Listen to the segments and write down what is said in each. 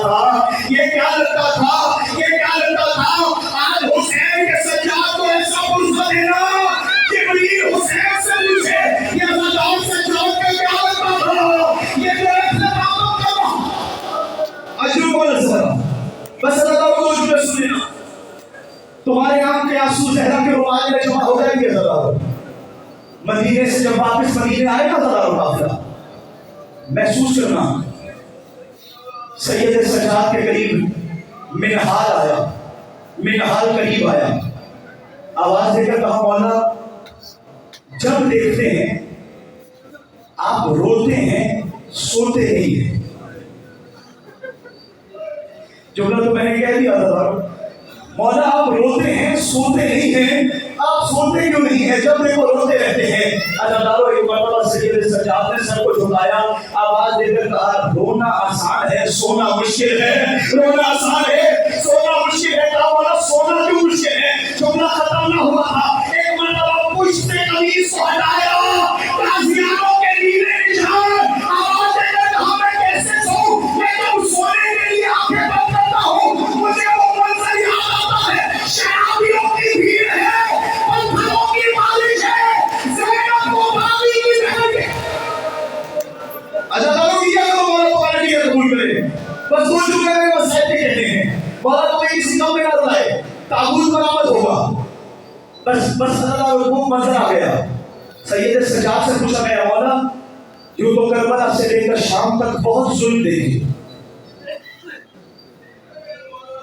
تھا، یہ کیا لگتا تھا، یہ کیا لگتا تھا۔ آج حسین کے سجاد کو ایسا پرسہ دینا، جبریل حسین سے پوچھے یہ سجاد سجاد کا کیا لگتا تھا، یہ جو اختلاف کرنا عجوب و نظر۔ بس اللہ تعالیٰ کو جو سننا، تمہارے آنکھ کے آنسو زہرا کے رومال میں جمع ہو جائیں گے۔ ذرا مدینے سے جب واپس مدینے آئے گا ذرا قافلہ محسوس کرنا، سید سجاد کے قریب منہال آیا، منہال قریب آیا، آواز دے کر کہا مولا جب دیکھتے ہیں آپ روتے ہیں سوتے نہیں ہیں۔ جملہ تو میں نے کہہ دیا تھا، مولا آپ روتے ہیں سوتے نہیں ہیں، آپ سوتے کیوں نہیں ہیں جب دیکھو روتے رہتے ہیں۔ اللہ ایک مرتبہ سید سجاد نے سر کو جھکایا، آواز دے کر کہا رونا آسان ہے سونا مشکل ہے، رونا آسان ہے سونا مشکل ہے۔ کہا مولا سونا کیوں مشکل ہے؟ جملہ ختم نہ ہوا تھا، ایک مرتبہ پشت قمیص کو ہٹایا، تازیانوں کے نیلے نشان، آواز دے کر کہا میں کیسے سوؤں، میں جب سونے کے لیے آنکھیں بند کرتا ہوں مجھے وہ منظر یاد آتا ہے، شرابیوں کی بھیڑ ہے، پتھروں کی مالش ہے، زینب کو باغی کی بہن ہے۔ اچھا تعلق کیا کرو مولا پکانے کی قبول کرے، بس دو چکے میں مسائل کے کہتے ہیں مولا تمہیں کسی کام میں نہ رلائے، تابوت برآمد ہوگا۔ بس اللہ کو منظر آ گیا، سید سجاد سے پوچھا گیا مولا یوں تو کربلا سے لے کر شام تک بہت ظلم دیکھی،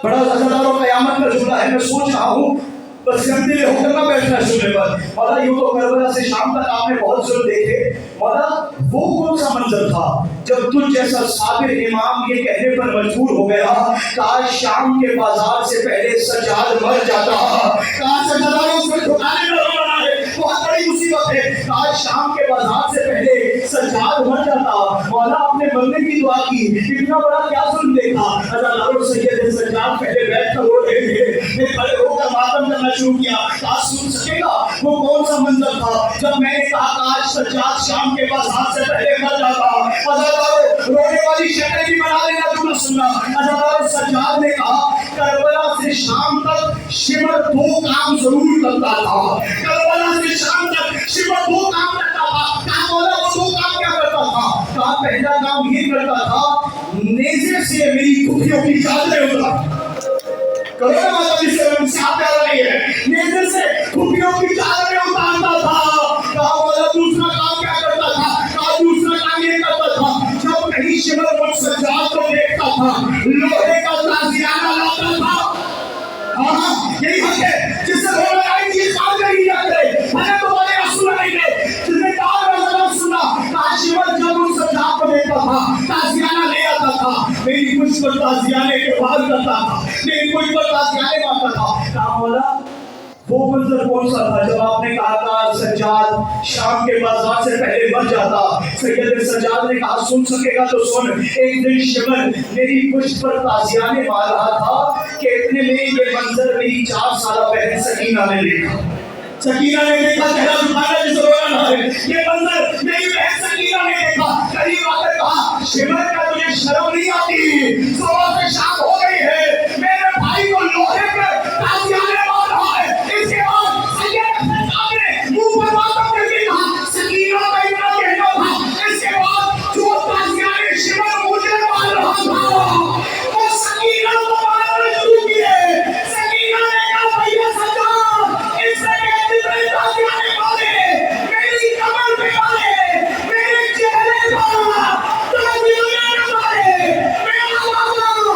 بڑا زیادہ قیامت کا جملہ ہے، میں سوچ رہا ہوں بس گندے ہو کر نہ بیٹھنا سننے پر، مولا یوں تو کربلا سے شام تک آپ نے بہت ظلم دیکھے، مولا وہ کون سا منظر تھا جب تجھ جیسا صابر امام یہ کہنے پر مجبور ہو گیا کاش شام کے بازار سے پہلے سجاد مر جاتا، کاش سجادوں کو ٹھکانے نہ رونا ہے، بہت بڑی مصیبت ہے، کاش شام کے بازار سے پہلے سجاد مر جاتا۔ مولا اپنے بندے کی دعا کی، اتنا بڑا کیا ظلم دیکھا۔ اللہ سید سجاد پہلے بیٹھ کر رو رہے تھے، پھر کھڑے ہو کر ماتم کرنا شروع کیا، کہا سن سکے گا وہ کون سا منظر تھا جب میں نے کہا کاش سجاد شام کے بازار سے پہلے مر جاتا۔ رونے والی شکل بھی بنا لینا، جملہ سننا، سجاد نے کہا کربلا سے شام تک شمر دو کام ضرور کرتا تھا، کربلا سے شام تک شمر دو کام کرتا تھا۔ کہا مولا وہ دو کام کیا کرتا تھا؟ کہا پہلا کام یہ کرتا تھا نیزے سے میری کھپیوں کی چادریں اتارتا، کرونا ماتا جس سے ہم ساتھ آ رہی ہے، نیزے سے کھپیوں کی چادریں اتارتا تھا۔ کہا مولا دوسرا کام کیا کرتا تھا؟ کہا دوسرا کام یہ کرتا تھا جب کہیں شمر مجھ سجاد کو دیکھتا تھا لوہے کا تازیانہ لاتا تھا۔ ہاں یہی حق ہے جس سے بول رہا ہے یہ کام نہیں کیا کرے، ہمیں تمہارے رسول نہیں دے جس نے کہا رسول سننا، کہا شمر جب مجھ سجاد کو دیکھتا تھا تازیانہ لے آتا تھا، میری کچھ پر تازیانے کے بعد کرتا تھا، میری کچھ پر تازیانے مارتا تھا۔ کہا مولا وہ منظر کون سا تھا جب آپ نے کہا تھا سجاد شام کے بازار سے پہلے مر جاتا؟ سید سجاد نے کہا سن سکے گا تو سن، ایک دن شمر میری پشت پر تازیانے مار رہا تھا کہ اتنے میں یہ منظر میری 4 سالہ بہن سکینہ نے دیکھا، سکینہ نے دیکھا، چہرہ جھکانا جس رونا نہ ہے، یہ منظر میری بہن سکینہ نے دیکھا، قریب آ کر کہا شمر کا تجھے شرم نہیں آتی، صبح سے شام ہو گئی ہے میرے بھائی کو لوہے پر تازیانے مار رہا ہے۔ اس کے بعد سید سجاد نے منہ پر ماتم کر کے کہا سکینہ کا اتنا کہنا تھا، اس کے بعد جو تازیانے شمر مجھے مار رہا تھا وہ سکینہ کو مارنا شروع کیے۔ سکینہ نے کہا بھیا سجاد اس سے کتنے تازیانے مارے، میری کمر پہ مارے، میرے چہرے پر تازیانے مارے، میرا بابا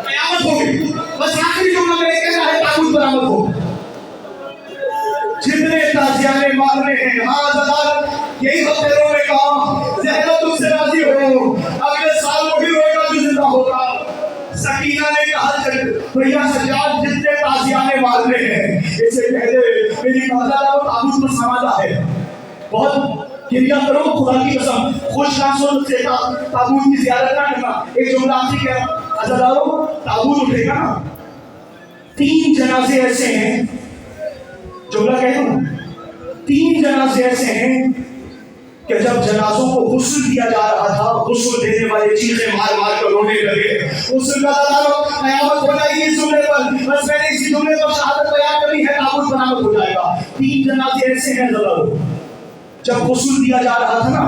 قیامت ہو گئی۔ بس آخری جملہ میں کہہ رہا ہے تابوت برآمد ہو، جتنے تازیانے مارنے ہیں ہاں عدالت یہی ہفتےوں میں کہا زہرا تم سے راضی ہو، اگلے سال وہی روئے گا جو زندہ ہوگا۔ سکینہ نے کہا بھیا سجاد جتنے تازیانے مارنے ہیں اسے کہہ دے میری مادہ تابوت پر سماجا ہے، بہت گریا کرو خدا کی قسم، خوش ناسون سے تابوت کی زیارت نہ کرنا۔ ایک جملہ آخری کیا عزادارو تابوت اٹھے گا نا، 3 جنازے ایسے ہیں، جملہ کہہ دوں 3 جنازے ایسے ہیں کہ جب جنازوں کو غسل دیا جا رہا تھا، غسل دینے والے چیخیں مار مار کر رونے لگے. غسل کا تعلق قیامت ہو جائے گی اس جملے پر، بس میں نے اسی جملے پر شہادت بیان کرنی ہے، تابوت برآمد ہو جائے گا. 3 جنازے ایسے ہیں ضرور. جب غسل دیا جا رہا تھا نا،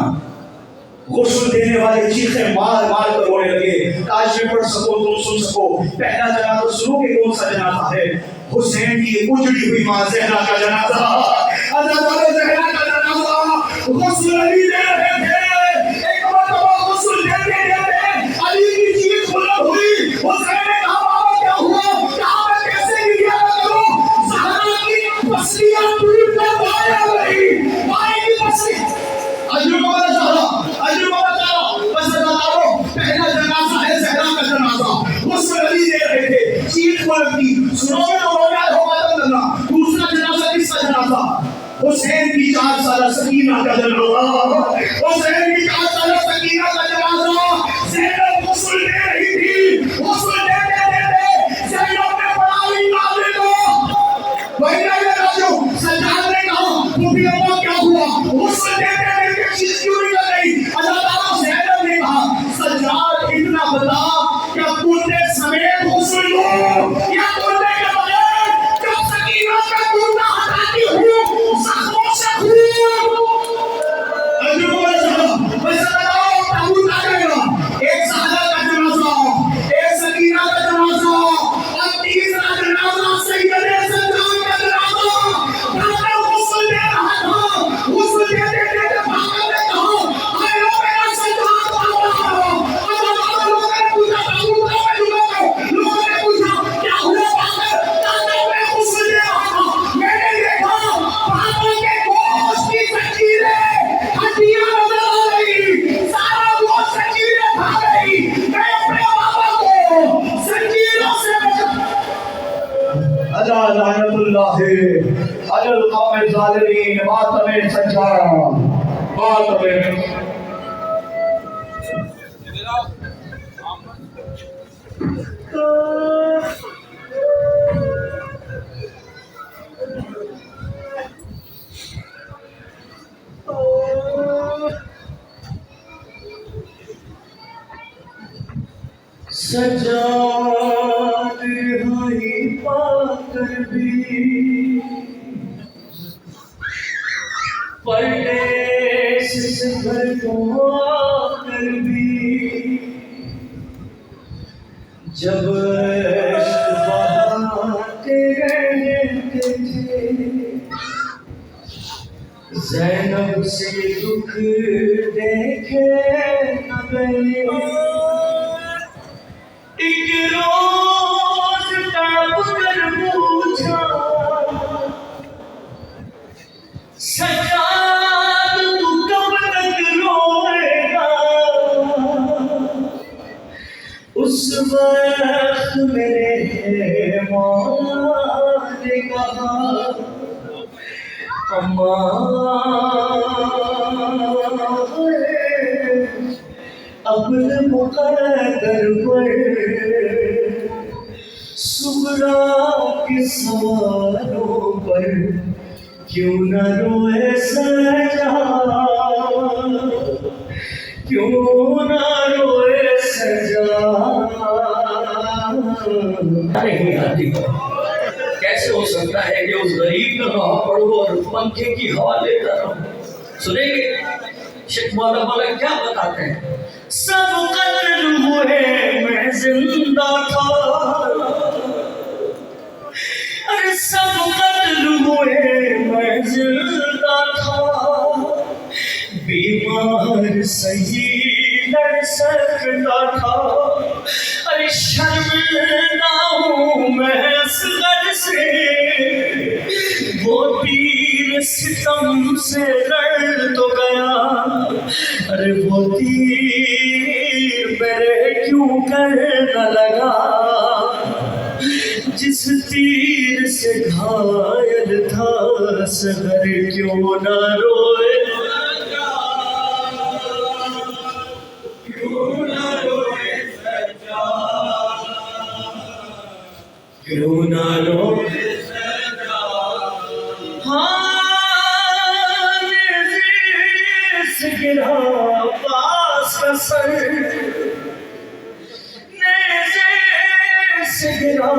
غسل دینے والے چیخیں مار مار کر رونے لگے. کاش میں پڑھ سکو تم سن سکو. پہلا جنازہ سنو کہ کون سا جنازہ ہے؟ حسین کی اجڑی ہوئی ماں زہرا کا جنازہ. حضرت زہرا کا جنازہ غسل علی دے رہے تھے. ایک مرتبہ غسل دیتے دیتے علی کی چیخ بلند ہوئی. حسین نے کہا بابا کیا ہوا؟ کہا میں کیسے گریا کروں؟ زہرا کی پسلیاں ٹوٹ کر باہر رہی. مائیں کی پسلی پہلا جنازہ ہے زہرا کا جنازہ. غسل علی دے رہے تھے، چیخ بلند کی. سنو گے تو رونا ہو ختم کرنا. دوسرا جنازہ کس کا جنازہ؟ حسین کی 4 سالہ سکینہ کا جنازہ. حسین کی 4 سالہ سکینہ کا جنازہ. زینب غسل دے رہی تھی. غسل دیتے دیتے زینب نے پڑھائی نازل کو بھائی راجو سجاد نے کہا پوپی اماں کیا ہوا؟ غسل دیتے دیتے چیز کیوں نکل گئی؟ اللہ زینب نے کہا سجاد اتنا بتا کیا کنڈے سمیت غسل لوں یا کنڈے کے بغیر؟ جب سکینہ کا کنڈا ہٹاتی ہوں زخموں سے خون. ایک سہرا کا جنازہ، ایک سکینہ کا جنازہ، اور تیسرا جنازہ سیدنا سجاد کا جنازہ. بھاگر غسل دے رہا تھا. غسل دیتے دیتے بھاگر نے کہا آئے لو میرا سجاد بابا. لوگوں نے پوچھا کیا ہوا بھاگر؟ کہا میں غسل دے رہا تھا، میں نے دیکھا بھاگر کے گوشت کی زنجیریں ہڈیاں نظر آ رہی. سارا گوشت زنجیریں کھا گئی. میں اپنے بابا کو زنجیروں سے اجا لعنت اللہ علی القوم الظالمین. ماتم سجاد ماتم. سجاد رہائی پا کر بھی پردیس سے گھر کو آ کر بھی جب عشق بہاتے رہتے تھے زینب سے دکھ دیکھے نہ گئے. ایک روز تڑپ کر پوچھا سجاد تو کب تک روئے گا؟ اس وقت میرے مولا نے کہا اپنے مقدر پر صغرا کے سوالوں پر کیوں نہ روئے سجاد؟ کیوں نہ روئے سجاد؟ نہیں آتی. کیسے ہو سکتا ہے کہ اس غریب کا راہ پڑھو اور پنکھے کی ہوا لیتا رہو؟ سنیں گے شیخ مولانا کیا بتاتے ہیں؟ سب قتل ہوئے میں زندہ تھا. ارے سب قتل ہوئے میں زندہ تھا. بیمار صحیح لڑ سکتا تھا. ارے شرمندہ ہوں میں اصغر سے. وہ تیر ستم سے لڑ تو گیا. ارے وہ تیر میرے کیوں کر نہ لگا؟ جس تیر سے گھائل تھا اصغر کیوں نہ روئے؟ کیوں نہ روئے؟ ہاں سر نیزے سے گرا